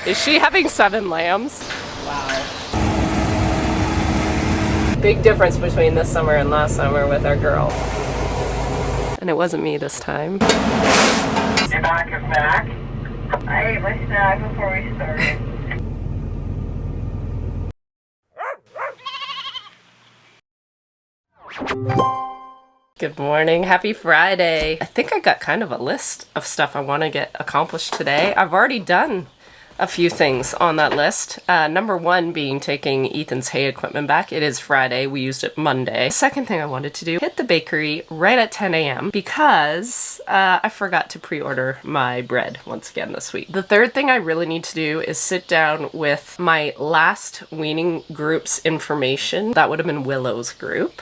Is she having 7 lambs? Wow. Big difference between this summer and last summer with our girl. And it wasn't me this time. Your back is back. I ate my snack before we started. Good morning, happy Friday. I think I got kind of a list of stuff I want to get accomplished today. I've already done a few things on that list. Number one being taking Ethan's hay equipment back. It is Friday, we used it Monday. Second thing I wanted to do, hit the bakery right at 10 a.m. because I forgot to pre-order my bread once again this week. The third thing I really need to do is sit down with my last weaning group's information. That would have been Willow's group.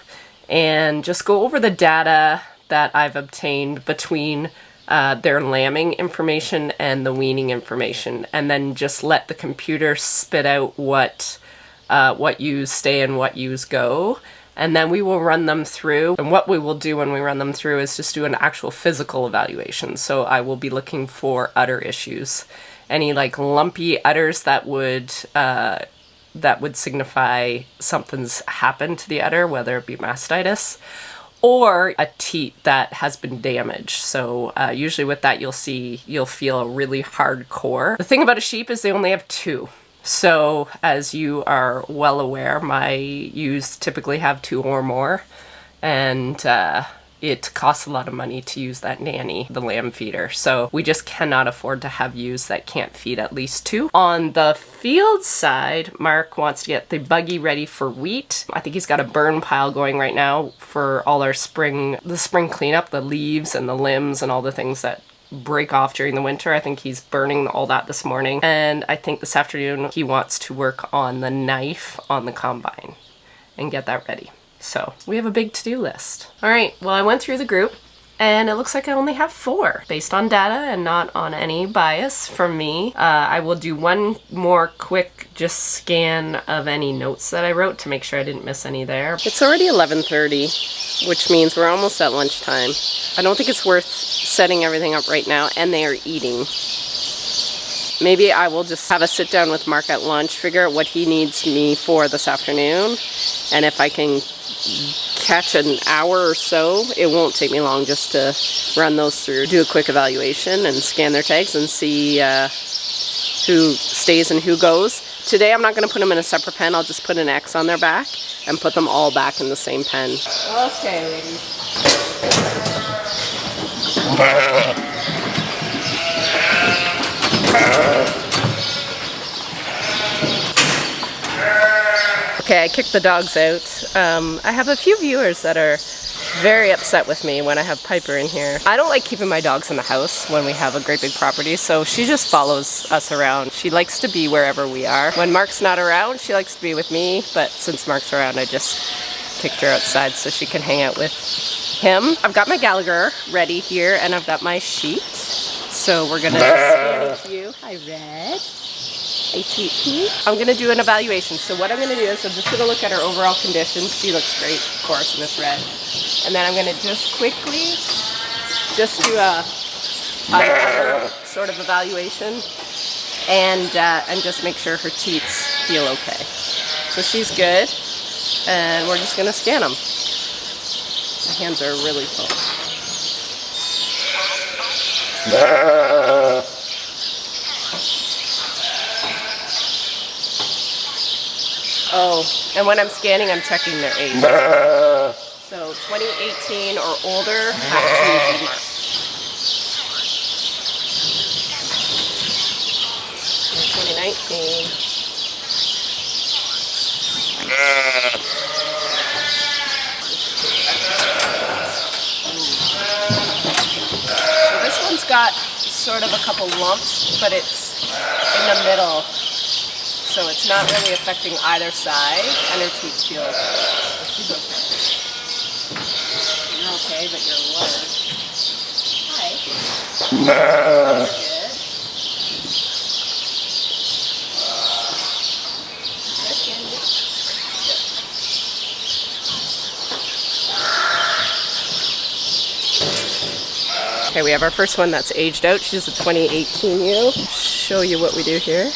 And just go over the data that I've obtained between their lambing information and the weaning information, and then just let the computer spit out what ewes stay and what ewes go, and then we will run them through. And what we will do when we run them through is just do an actual physical evaluation. So I will be looking for udder issues, any like lumpy udders that would signify something's happened to the udder, whether it be mastitis or a teat that has been damaged. So usually with that you'll feel a really hard core. The thing about a sheep is they only have 2. So as you are well aware, my ewes typically have 2 or more, and it costs a lot of money to use that nanny, the lamb feeder. So we just cannot afford to have ewes that can't feed at least 2. On the field side, Mark wants to get the buggy ready for wheat. I think he's got a burn pile going right now for all our spring cleanup, the leaves and the limbs and all the things that break off during the winter. I think he's burning all that this morning. And I think this afternoon he wants to work on the knife on the combine and get that ready. So we have a big to-do list. All right, well, I went through the group and it looks like I only have 4 based on data and not on any bias from me. I will do one more quick just scan of any notes that I wrote to make sure I didn't miss any there. It's already 11:30, which means we're almost at lunchtime. I don't think it's worth setting everything up right now, and they are eating. Maybe I will just have a sit down with Mark at lunch, figure out what he needs me for this afternoon, and if I can catch an hour or so, it won't take me long just to run those through, do a quick evaluation and scan their tags and see who stays and who goes. Today I'm not going to put them in a separate pen, I'll just put an X on their back and put them all back in the same pen. Okay, ladies. Okay, I kicked the dogs out. I have a few viewers that are very upset with me when I have Piper in here. I don't like keeping my dogs in the house when we have a great big property, so she just follows us around. She likes to be wherever we are. When Mark's not around, she likes to be with me, but since Mark's around, I just kicked her outside so she can hang out with him. I've got my Gallagher ready here, and I've got my sheet. So we're gonna scan each view. Hi, Red. Hey, sweet pea. I'm gonna do an evaluation. So what I'm gonna do is I'm just gonna look at her overall condition. She looks great, of course, in this red. And then I'm gonna just quickly do a sort of evaluation and just make sure her teats feel okay. So she's good, and we're just gonna scan them. My hands are really full. Oh, and when I'm scanning, I'm checking their age. So 2018 or older have to be marked. 2019. So this one's got sort of a couple lumps, but it's in the middle. So it's not really affecting either side, and her teeth feel okay. So she's okay. You're okay, but you're low. Hi. You're good. Okay, we have our first one that's aged out. She's a 2018 ewe. Show you what we do here. You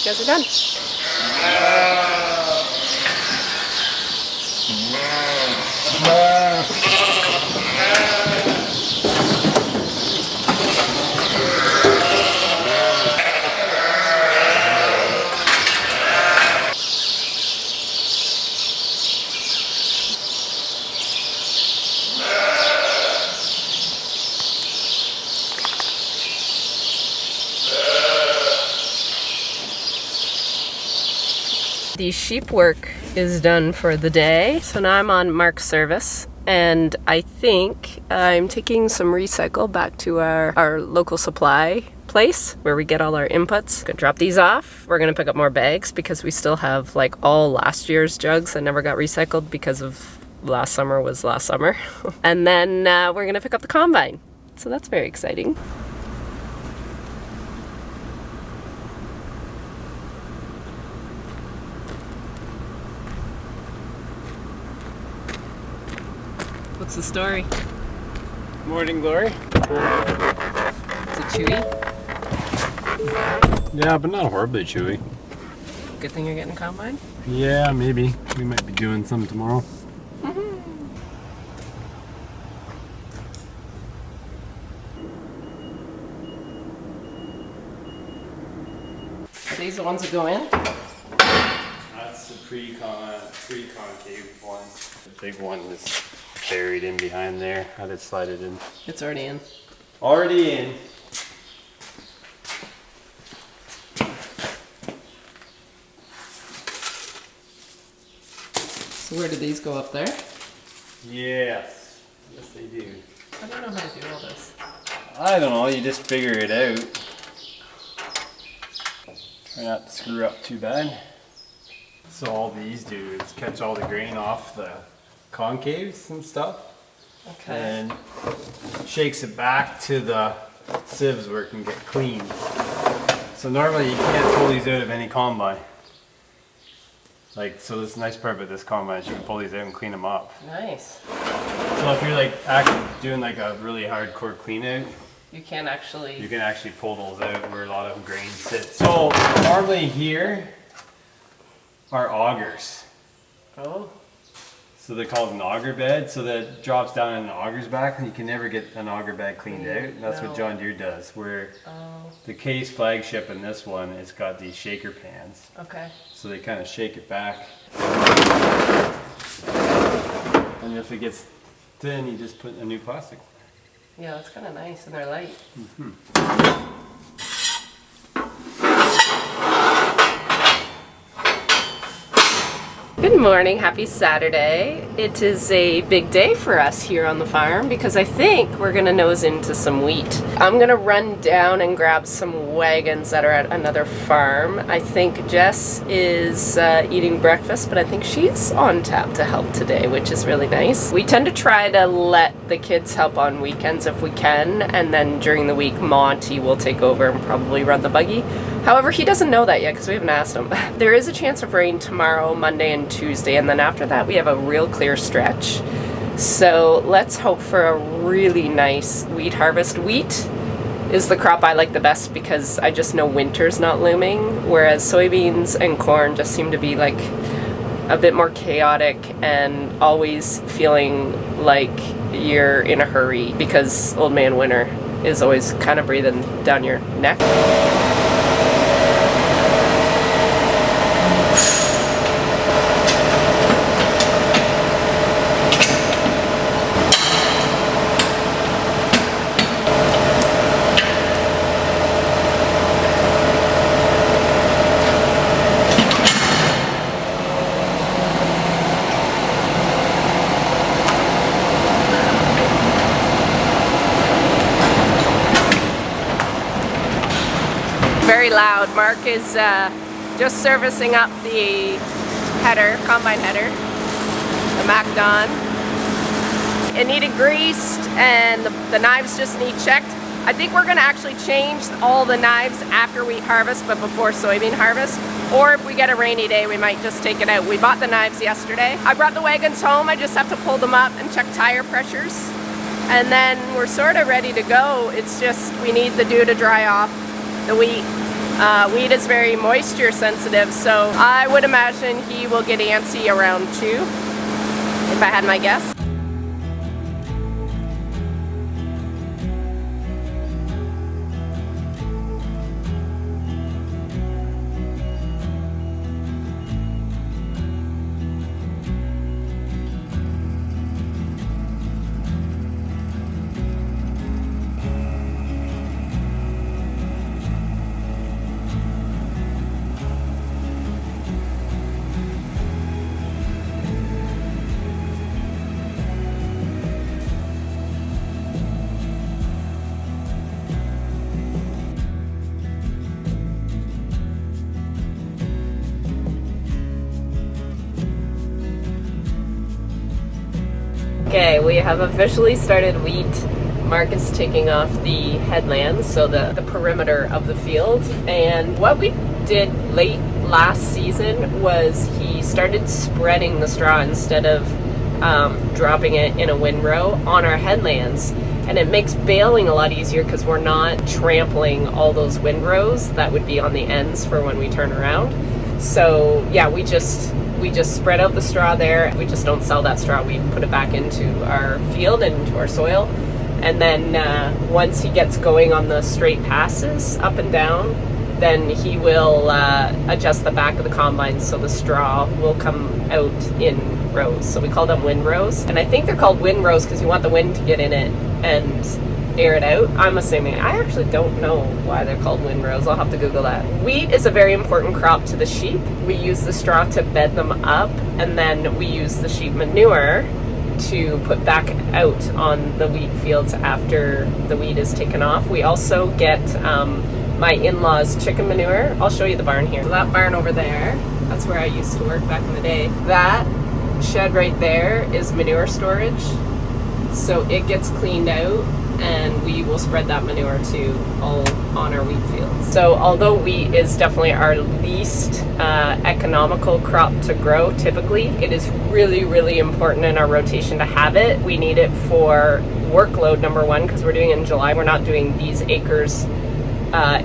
guys are done. The sheep work is done for the day. So now I'm on Mark's service, and I think I'm taking some recycle back to our local supply place where we get all our inputs. Gonna drop these off. We're gonna pick up more bags because we still have like all last year's jugs that never got recycled because of last summer was last summer. And then we're gonna pick up the combine. So that's very exciting. What's the story? Morning glory. Is it chewy? Yeah, but not horribly chewy. Good thing you're getting combine? Yeah, maybe. We might be doing some tomorrow. Are these the ones that go in? That's the pre-concave one. The big one is buried in behind there. I had it slide it in. It's already in. Already in. So where do these go up there? Yes. Yes, they do. I don't know how to do all this. I don't know. You just figure it out. Try not to screw up too bad. So all these do is catch all the grain off the concaves and stuff. Okay. And shakes it back to the sieves where it can get cleaned. So normally you can't pull these out of any combine. Like, so this nice part about this combine is you can pull these out and clean them up. Nice. So if you're like actually doing like a really hardcore clean out, You can actually. you can actually pull those out where a lot of grain sits. So normally here are augers. Oh. So they're called an auger bed, so that it drops down in an auger's back and you can never get an auger bed cleaned out. And that's what John Deere does, where the Case flagship in this one, it's got these shaker pans. Okay. So they kind of shake it back. And if it gets thin, you just put a new plastic. Yeah, that's kind of nice, and they're light. Good morning, happy Saturday. It is a big day for us here on the farm because I think we're gonna nose into some wheat. I'm gonna run down and grab some wagons that are at another farm. I think Jess is eating breakfast, but I think she's on tap to help today, which is really nice. We tend to try to let the kids help on weekends if we can, and then during the week Monty will take over and probably run the buggy. However, he doesn't know that yet because we haven't asked him. There is a chance of rain tomorrow, Monday, and Tuesday, and then after that we have a real clear stretch. So let's hope for a really nice wheat harvest. Wheat is the crop I like the best because I just know winter's not looming, whereas soybeans and corn just seem to be like a bit more chaotic and always feeling like you're in a hurry because old man winter is always kind of breathing down your neck. Very loud. Mark is just servicing up the header, combine header. smacked on. It needed greased, and the knives just need checked. I think we're gonna actually change all the knives after wheat harvest, but before soybean harvest. Or if we get a rainy day, we might just take it out. We bought the knives yesterday. I brought the wagons home. I just have to pull them up and check tire pressures. And then we're sort of ready to go. It's just, we need the dew to dry off the wheat. Wheat is very moisture sensitive, so I would imagine he will get antsy around 2, if I had my guess. Okay, we have officially started wheat. Mark is taking off the headlands, so the perimeter of the field. And what we did late last season was he started spreading the straw instead of dropping it in a windrow on our headlands. And it makes baling a lot easier because we're not trampling all those windrows that would be on the ends for when we turn around. So yeah, we just spread out the straw there. We just don't sell that straw. We put it back into our field and into our soil. And then once he gets going on the straight passes up and down, then he will adjust the back of the combine so the straw will come out in rows. So we call them windrows. And I think they're called windrows because you want the wind to get in it and air it out. I'm assuming. I actually don't know why they're called windrows. I'll have to Google that. Wheat is a very important crop to the sheep. We use the straw to bed them up, and then we use the sheep manure to put back out on the wheat fields after the wheat is taken off. We also get my in-laws' chicken manure. I'll show you the barn here. So that barn over there, that's where I used to work back in the day. That shed right there is manure storage. So it gets cleaned out, and we will spread that manure to all on our wheat fields. So although wheat is definitely our least economical crop to grow typically, it is really, really important in our rotation to have it. We need it for workload, number one, because we're doing it in July. We're not doing these acres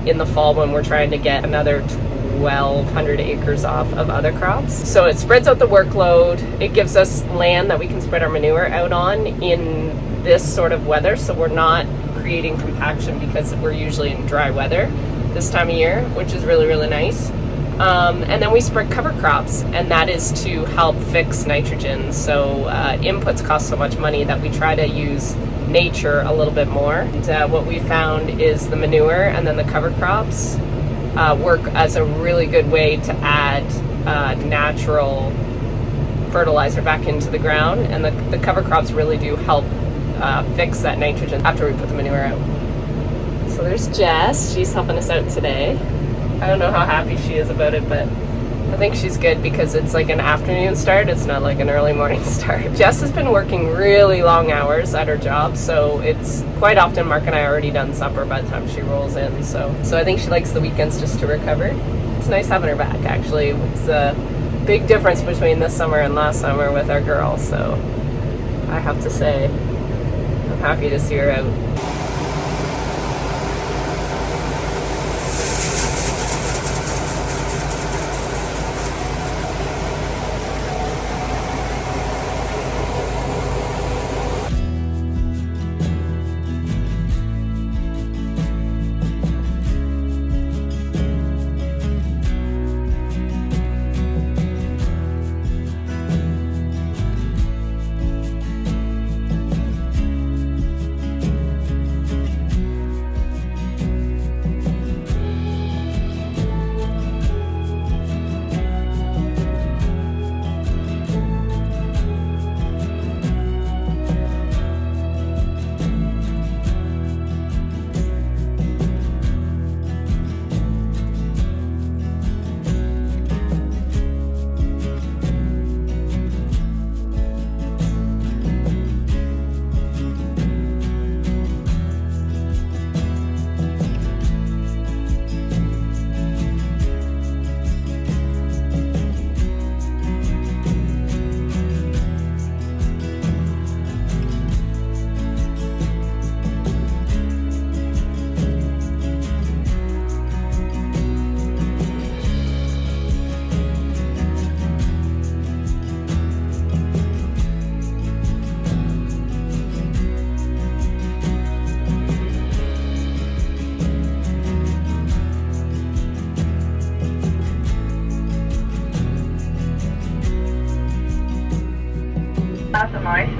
in the fall when we're trying to get another 1,200 acres off of other crops. So it spreads out the workload. It gives us land that we can spread our manure out on in this sort of weather, so we're not creating compaction because we're usually in dry weather this time of year, which is really, really nice. And then we spread cover crops, and that is to help fix nitrogen. So inputs cost so much money that we try to use nature a little bit more. And what we found is the manure and then the cover crops work as a really good way to add natural fertilizer back into the ground, and the cover crops really do help fix that nitrogen after we put the manure out. So there's Jess. She's helping us out today. I don't know how happy she is about it, but I think she's good because it's like an afternoon start. It's not like an early morning start. Jess has been working really long hours at her job, so it's quite often Mark and I are already done supper by the time she rolls in. So I think she likes the weekends just to recover. It's nice having her back, actually. It's a big difference between this summer and last summer with our girl, so I have to say I'm happy to see her out.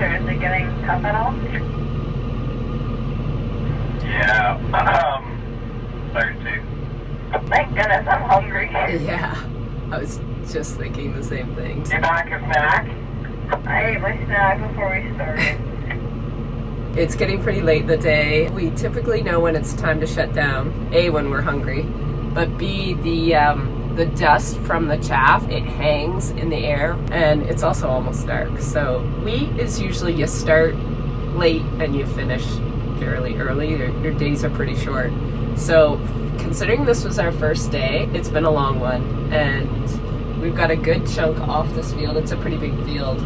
or is it getting tough at all? Yeah, starting to. Thank goodness, I'm hungry. Yeah, I was just thinking the same thing. You're back and back. I ate my snack before we started. It's getting pretty late in the day. We typically know when it's time to shut down. A, when we're hungry, but B, the dust from the chaff, it hangs in the air, and it's also almost dark. So wheat is usually you start late and you finish fairly early. Your days are pretty short. So considering this was our first day, it's been a long one, and we've got a good chunk off this field. It's a pretty big field.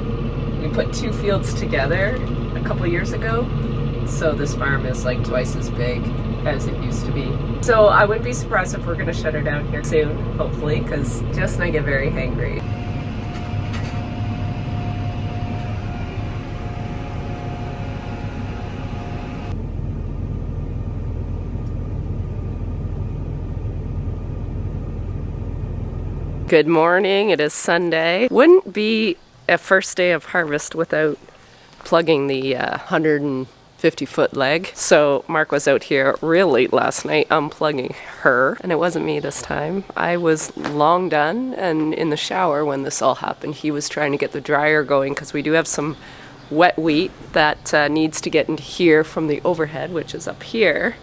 We put 2 fields together a couple years ago, so this farm is like twice as big as it used to be. So I wouldn't be surprised if we're gonna shut her down here soon, hopefully, because Jess and I get very hangry. Good morning, it is Sunday. Wouldn't be a first day of harvest without plugging the 150-foot leg. So Mark was out here real late last night unplugging her, and it wasn't me this time. I was long done and in the shower when this all happened. He was trying to get the dryer going because we do have some wet wheat that needs to get into here from the overhead, which is up here.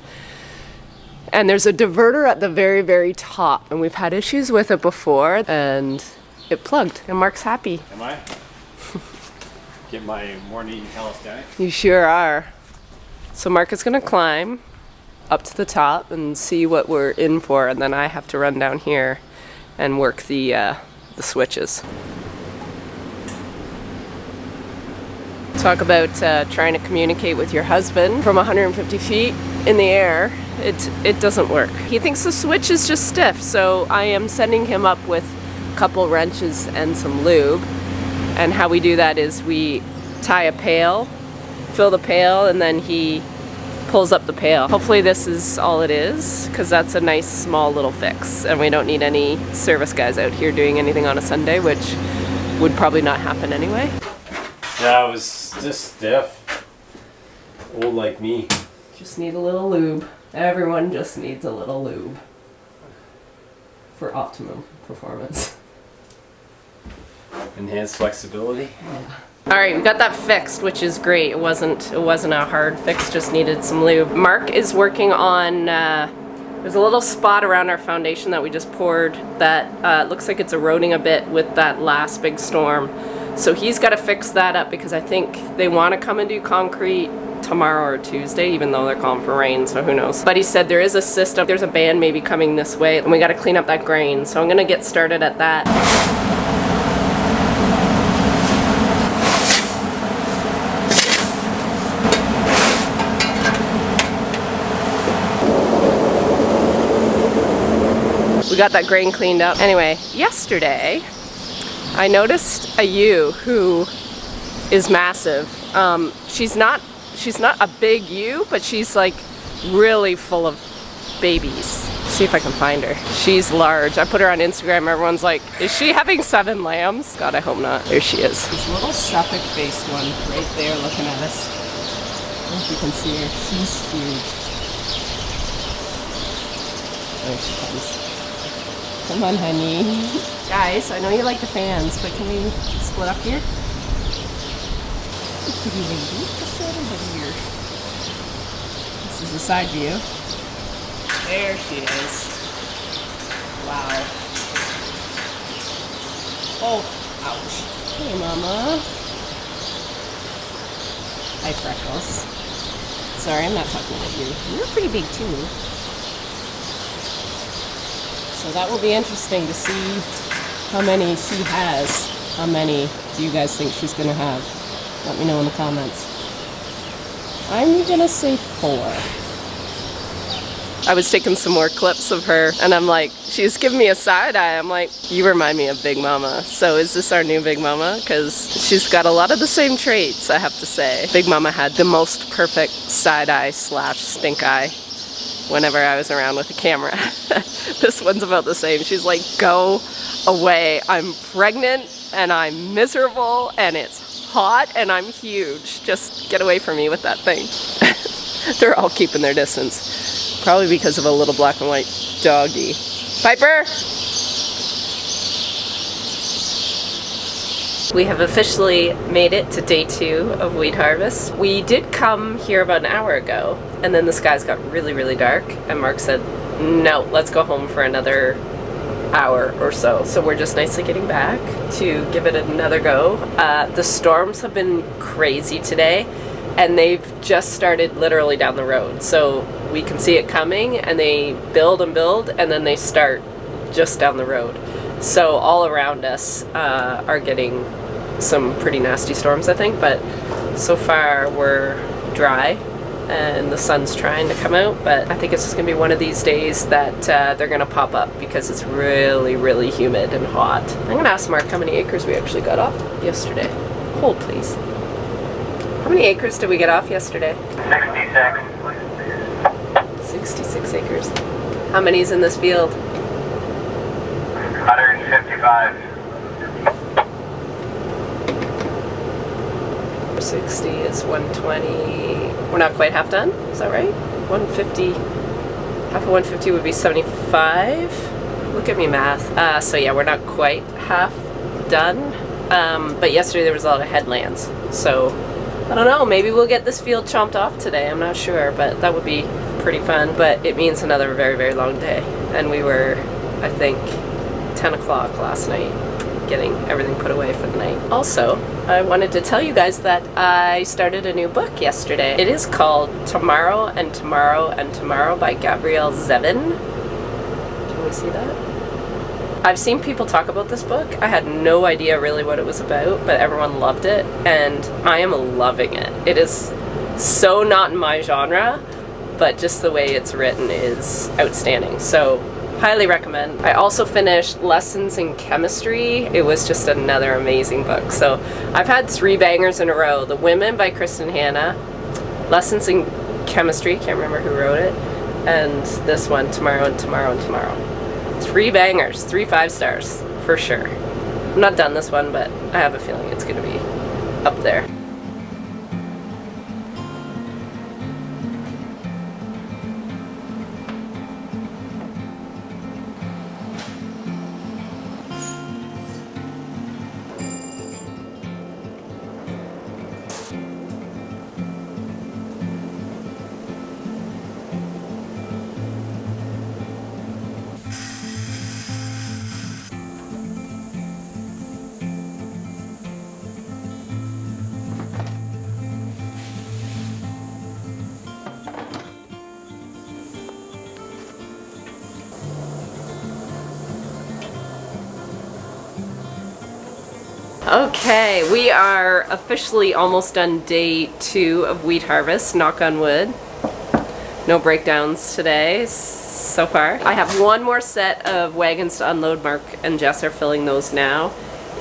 And there's a diverter at the very, very top, and we've had issues with it before, and it plugged, and Mark's happy. Am I? Get my morning calisthenics. You sure are. So Mark is gonna climb up to the top and see what we're in for, and then I have to run down here and work the switches. Talk about trying to communicate with your husband from 150 feet in the air. It doesn't work. He thinks the switch is just stiff, so I am sending him up with a couple wrenches and some lube. And how we do that is we tie a pail, fill the pail, and then he pulls up the pail. Hopefully this is all it is, because that's a nice small little fix, and we don't need any service guys out here doing anything on a Sunday, which would probably not happen anyway. Yeah, it was just stiff. Old like me. Just need a little lube. Everyone just needs a little lube for optimum performance. Enhanced flexibility. All right, we got that fixed, which is great. It wasn't a hard fix, just needed some lube. Mark is working on, there's a little spot around our foundation that we just poured that looks like it's eroding a bit with that last big storm. So he's got to fix that up because I think they want to come and do concrete tomorrow or Tuesday, even though they're calling for rain, so who knows. But he said there is a system, there's a band maybe coming this way, and we got to clean up that grain. So I'm going to get started at that. We got that grain cleaned up. Anyway, yesterday I noticed a ewe who is massive. She's not a big ewe, but she's like really full of babies. See if I can find her. She's large. I put her on Instagram. Everyone's like, is she having 7 lambs? God, I hope not. There she is. This little Suffolk-based one right there looking at us. I don't know if you can see her. She's huge. There she comes. Come on, honey. Guys, I know you like the fans, but can we split up here? Kitty lady, just over here. This is the side view. There she is. Wow. Oh, ouch. Hey, Mama. Hi, Freckles. Sorry, I'm not talking about you. You're pretty big, too. So that will be interesting to see how many she has. How many do you guys think she's going to have? Let me know in the comments. I'm going to say 4. I was taking some more clips of her, and I'm like, she's giving me a side eye. I'm like, you remind me of Big Mama. So is this our new Big Mama? Because she's got a lot of the same traits, I have to say. Big Mama had the most perfect side eye / stink eye whenever I was around with the camera. This one's about the same. She's like, go away. I'm pregnant and I'm miserable and it's hot and I'm huge. Just get away from me with that thing. They're all keeping their distance. Probably because of a little black and white doggy. Piper! We have officially made it to day 2 of wheat harvest. We did come here about an hour ago, and then the skies got really, really dark, and Mark said, no, let's go home for another hour or so. So we're just nicely getting back to give it another go. The storms have been crazy today, and they've just started literally down the road. So we can see it coming, and they build and build, and then they start just down the road. So all around us are getting some pretty nasty storms, I think, but so far we're dry and the sun's trying to come out, but I think it's just gonna be one of these days that they're gonna pop up because it's really, really humid and hot. I'm gonna ask Mark how many acres we actually got off yesterday. Hold, please. How many acres did we get off yesterday? 66. 66 acres. How many's in this field? 155. 60 is 120. We're not quite half done, is that right? 150, half of 150 would be 75. Look at me math. So yeah, we're not quite half done. But yesterday there was a lot of headlands. So I don't know, maybe we'll get this field chomped off today. I'm not sure, but that would be pretty fun. But it means another very, very long day. And we were, I think, 10 o'clock last night getting everything put away for the night. Also, I wanted to tell you guys that I started a new book yesterday. It is called Tomorrow and Tomorrow and Tomorrow by Gabrielle Zevin. Can we see that? I've seen people talk about this book. I had no idea really what it was about, but everyone loved it, and I am loving it. It is so not in my genre, but just the way it's written is outstanding. So highly recommend. I also finished Lessons in Chemistry. It was just another amazing book. So I've had 3 bangers in a row. The Women by Kristen Hanna, Lessons in Chemistry, can't remember who wrote it, and this one, Tomorrow and Tomorrow and Tomorrow. 3 bangers, 3 5-stars, for sure. I'm not done this one, but I have a feeling it's gonna be up there. Okay, we are officially almost done day 2 of wheat harvest, knock on wood. No breakdowns today so far. I have one more set of wagons to unload. Mark and Jess are filling those now.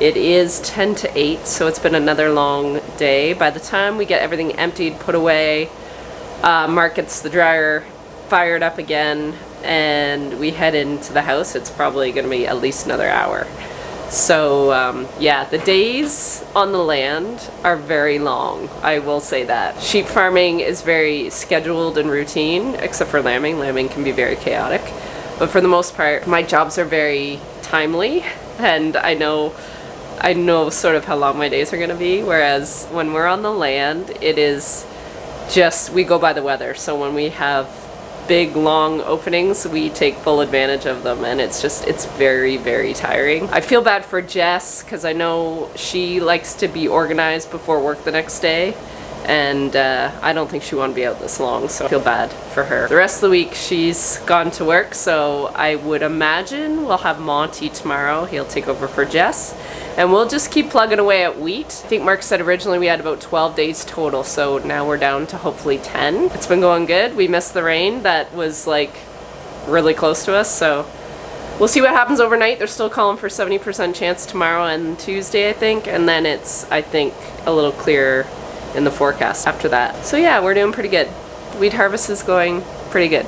It is 10 to 8, so it's been another long day. By the time we get everything emptied, put away, Mark gets the dryer fired up again, and we head into the house, it's probably gonna be at least another hour. So yeah, the days on the land are very long, I will say that. Sheep farming is very scheduled and routine, except for lambing. Lambing can be very chaotic. But for the most part, my jobs are very timely, and I know sort of how long my days are gonna be, whereas when we're on the land, it is just, we go by the weather. So when we have big long openings, we take full advantage of them, and it's very, very tiring. I feel bad for Jess because I know she likes to be organized before work the next day, and I don't think she want to be out this long, so I feel bad for her. The rest of the week she's gone to work, so I would imagine we'll have Monty tomorrow. He'll take over for Jess, and we'll just keep plugging away at wheat. I think Mark said originally we had about 12 days total, so now we're down to hopefully 10. It's been going good. We missed the rain that was like really close to us, so we'll see what happens overnight. They're still calling for 70% chance tomorrow and Tuesday, I think, and then it's, I think, a little clearer in the forecast after that. So yeah, we're doing pretty good. Wheat harvest is going pretty good.